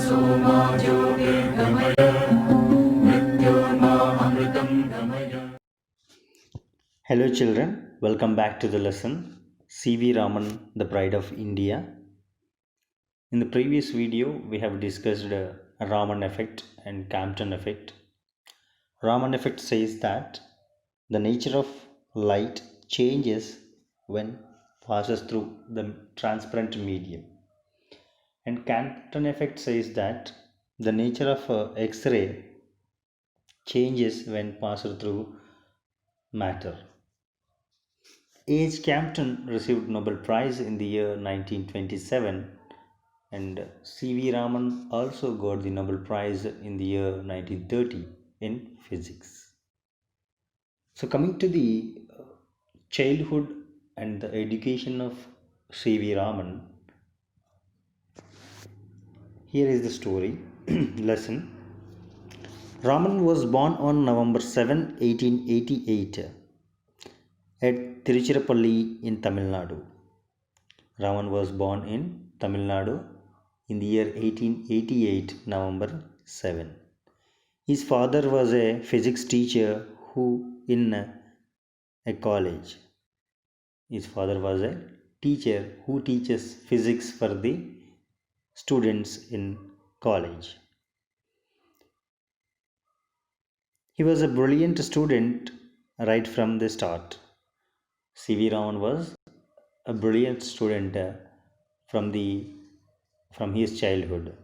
Hello, children. Welcome back to the lesson. C.V. Raman, the Pride of India. In the previous video, we have discussed Raman effect and Campton effect. Raman effect says that the nature of light changes when passes through the transparent medium. And Campton effect says that the nature of X-ray changes when passed through matter. H. Campton received Nobel Prize in the year 1927, and C.V. Raman also got the Nobel Prize in the year 1930 in physics. So, coming to the childhood and the education of C.V. Raman, here is the story lesson. Raman was born on November 7, 1888 at Tiruchirappalli in Tamil Nadu. Raman was born in Tamil Nadu in the year 1888, November 7. His father was a physics teacher who in a college. His father was a teacher who teaches physics for the students in college. He was a brilliant student right from the start. C.V. Raman was a brilliant student from his childhood.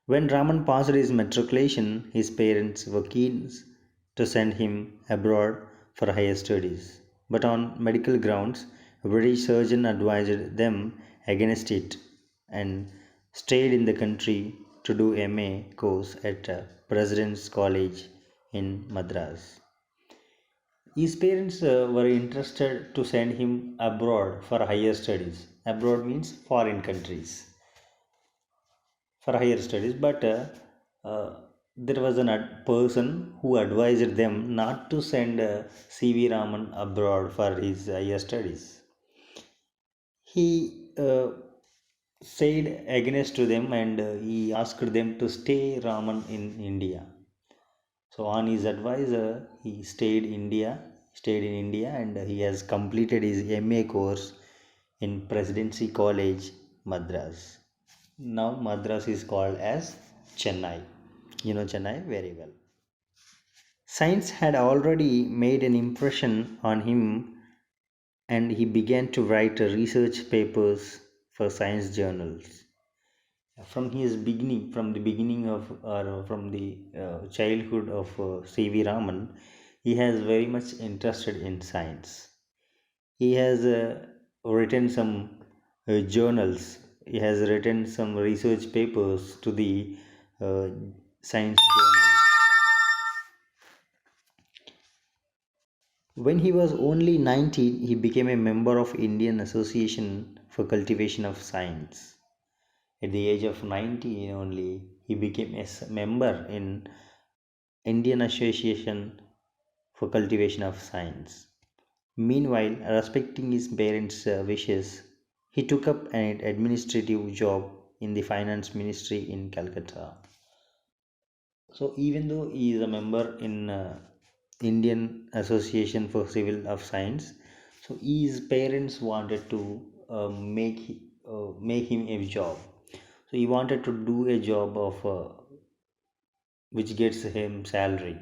When Raman passed his matriculation, his parents were keen to send him abroad for higher studies. But on medical grounds, a British surgeon advised them against it and stayed in the country to do MA course at President's College in Madras. His parents were interested to send him abroad for higher studies. Abroad means foreign countries for higher studies, but there was a person who advised them not to send C.V. Raman abroad for his higher studies. He said against to them, and he asked them to stay Raman in India. So on his advice, he stayed in India, and he has completed his MA course in Presidency College, Madras. Now Madras is called as Chennai. You know Chennai very well. Science had already made an impression on him, and he began to write research papers for science journals. From the beginning of, or from the childhood of C.V. Raman, he has very much interested in science. He has written some journals. He has written some research papers to the science journals. When he was only 19, he became a member of Indian Association for Cultivation of Science. At the age of 19 only, he became a member in Indian Association for Cultivation of Science. Meanwhile, respecting his parents' wishes, he took up an administrative job in the finance ministry in Calcutta. So, even though he is a member in Indian Association for Civil of Science, so his parents wanted to make him a job. So he wanted to do a job of which gets him salary.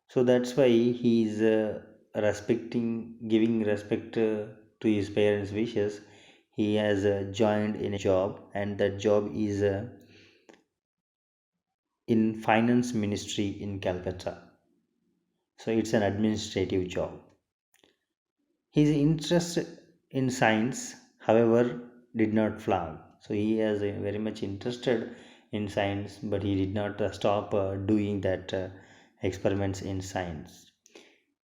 So that's why he is giving respect to his parents' wishes. He has joined in a job, and that job is in finance ministry in Calcutta. So it's an administrative job. His interest in science, however, did not flag. So he is very much interested in science, but he did not stop doing that experiments in science.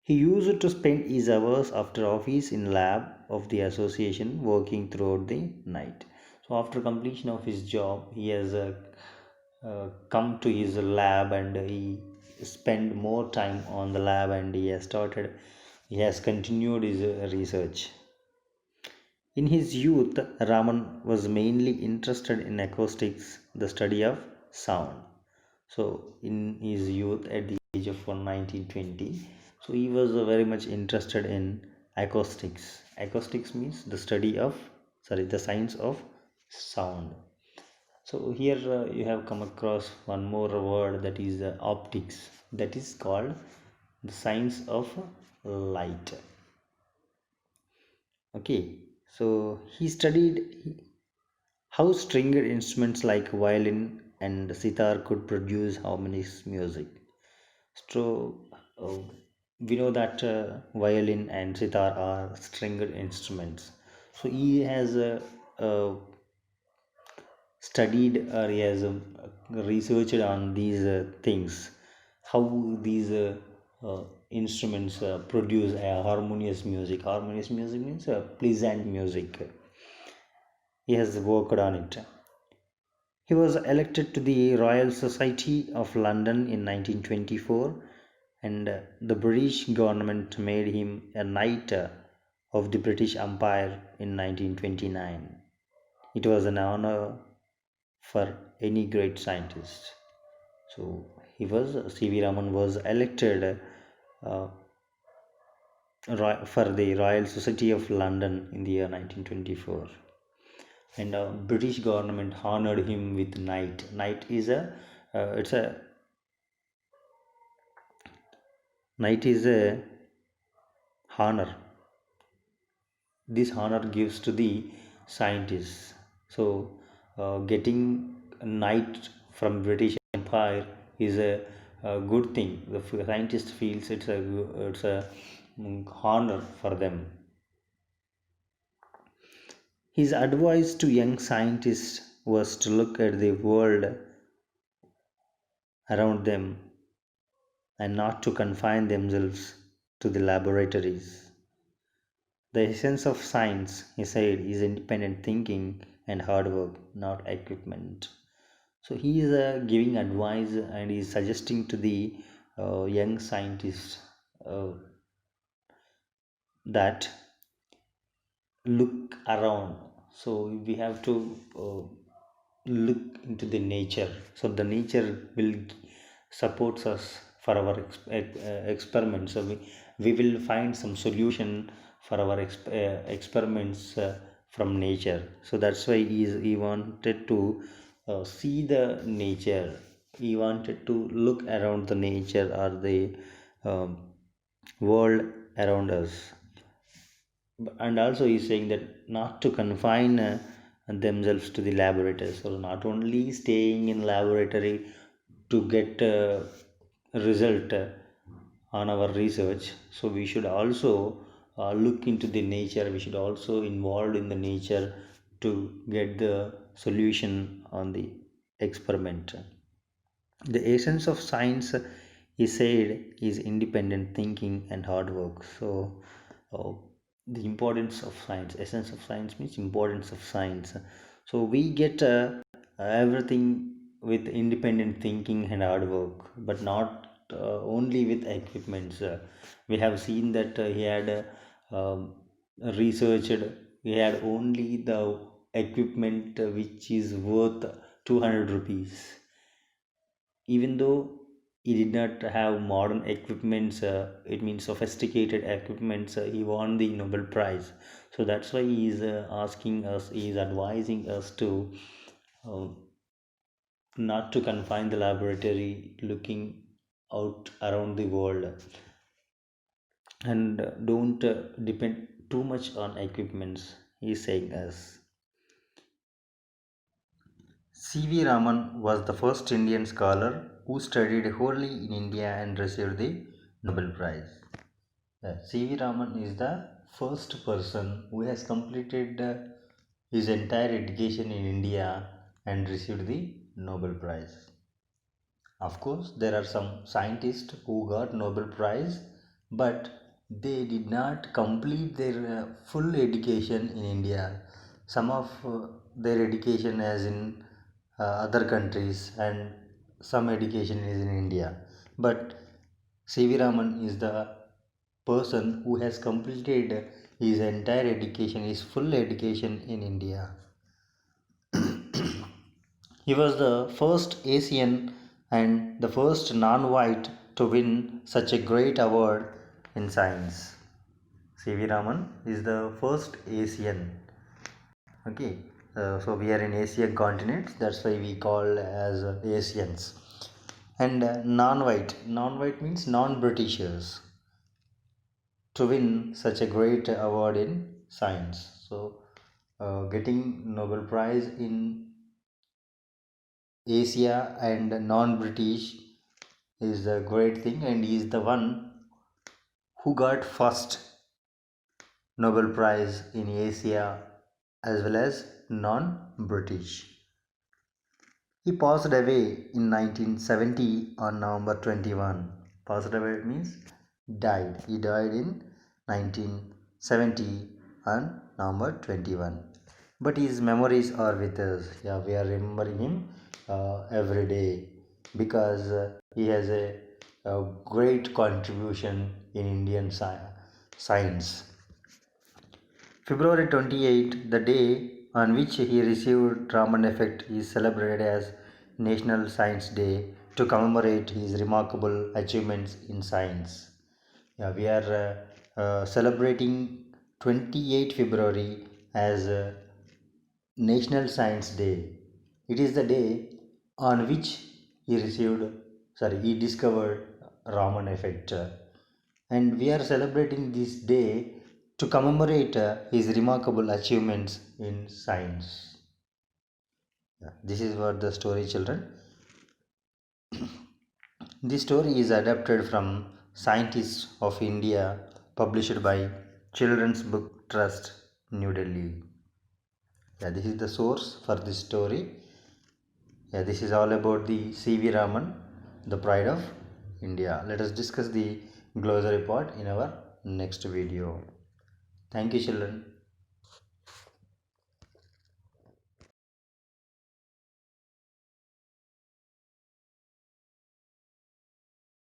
He used to spend his hours after office in lab of the association, working throughout the night. So after completion of his job, he has come to his lab, and he spent more time on the lab, and he has continued his research. In his youth, Raman was mainly interested in acoustics, the study of sound. So, in his youth, at the age of 1920, so he was very much interested in acoustics. Acoustics means the study of, sorry, the science of sound. So here you have come across one more word, that is optics. That is called the science of light. Okay, so he studied how stringed instruments like violin and sitar could produce harmonious music. So uh, we know that violin and sitar are stringed instruments. So he has studied or he has researched on these things, how these instruments produce a harmonious music. Harmonious music means pleasant music. He has worked on it. He was elected to the Royal Society of London in 1924, and the British government made him a Knight of the British Empire in 1929. It was an honor for any great scientist. So C.V. Raman was elected uh, for the Royal Society of London in the year 1924, and British government honored him with knight. Knight is a it's a knight is a honor. This honor gives to the scientists. So getting a knight from British Empire is a good thing. The scientist feels it's a honor for them. His advice to young scientists was to look at the world around them and not to confine themselves to the laboratories. The essence of science, he said, is independent thinking and hard work, not equipment. So he is giving advice and he is suggesting to the young scientists uh, that look around. So we have to look into the nature. So the nature will supports us for our experiments. So we will find some solution for our experiments from nature. So that's why he wanted to see the nature. He wanted to look around the nature or the um, world around us. And also he's saying that not to confine themselves to the laboratory. So not only staying in laboratory to get a result on our research, so we should also look into the nature. We should also involve in the nature to get the solution on the experiment. The essence of science, he said, is independent thinking and hard work. So, uh, the importance of science, essence of science means importance of science. So, we get everything with independent thinking and hard work, but not only with equipments. We have seen that he had researched, he had only the equipment which is worth 200 rupees. Even though he did not have modern equipments, it means sophisticated equipments, he won the Nobel Prize. So that's why he is asking us, he is advising us to uh, not to confine the laboratory, looking out around the world, and don't depend too much on equipments, he is saying us. C.V. Raman was the first Indian scholar who studied wholly in India and received the Nobel Prize. C.V. Raman is the first person who has completed his entire education in India and received the Nobel Prize. Of course, there are some scientists who got Nobel Prize, but they did not complete their full education in India. Some of their education is in other countries, and some education is in India. But C.V. Raman is the person who has completed His entire education, his full education in India. He was the first Asian and the first non-white to win such a great award in science. C.V. Raman is the first Asian. Okay, so we are in Asian continent. That's why we call as Asians. And non-white means non-Britishers to win such a great award in science. So, getting Nobel Prize in Asia and non-British is a great thing, and he is the one who got first Nobel Prize in Asia as well as non-British. He passed away in 1970 on November 21. Passed away means died. He died in 1970 on November 21. But his memories are with us. Yeah, we are remembering him every day because he has a great contribution in Indian science. February 28, the day on which he received Raman effect, is celebrated as National Science Day to commemorate his remarkable achievements in science. Yeah, we are celebrating 28 February as National Science Day. It is the day on which he discovered Raman effect, and we are celebrating this day to commemorate his remarkable achievements in science. Yeah, this is what the story, children. This story is adapted from Scientists of India, published by Children's Book Trust, New Delhi. Yeah, this is the source for this story. Yeah, this is all about the C.V. Raman, the pride of India. Let us discuss the glossary part in our next video. Thank you, children.